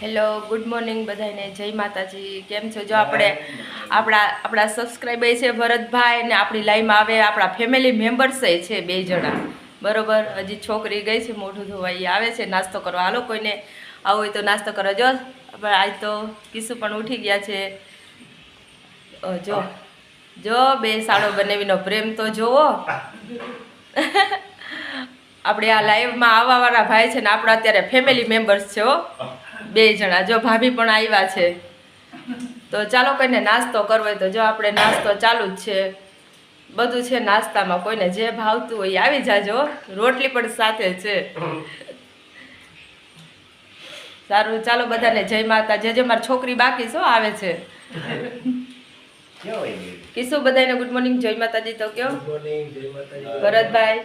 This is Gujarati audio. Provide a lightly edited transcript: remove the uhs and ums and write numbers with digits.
હેલો ગુડ મોર્નિંગ બધાને જય માતાજી કેમ છો જો આપણા સબસ્ક્રાઈબર છે ભરતભાઈ ને આપણી લાઈનમાં આવે આપણા ફેમિલી મેમ્બર્સ છે 2 જણા બરોબર હજી છોકરી ગઈ છે મોઢું ધોવા આવે છે નાસ્તો કરવા હાલો કોઈને આવું હોય તો નાસ્તો કરો જો આજ તો કિસ્સુ પણ ઉઠી ગયા છે જો જો 2 સાળો બનાવીનો પ્રેમ તો જોવો આપણે આ લાઈવમાં આવવાવાળા ભાઈ છે ને આપણા અત્યારે ફેમિલી મેમ્બર્સ છે હો 2 જણા જો ભાભી પણ આવ્યા છે તો ચાલો કોઈને નાસ્તો કરવો હોય તો જો આપણે નાસ્તો ચાલુ જ છે બધું છે નાસ્તામાં કોઈને જે ભાવતું હોય આવી જાજો રોટલી પણ સાથે છે સારું ચાલો બધાને જય માતા જે મારી છોકરી બાકી છો આવે છે કિસ્સુ બધાને ગુડ મોર્નિંગ જય માતાજી તો કયો ગુડ મોર્નિંગ જય માતાજી ભરતભાઈ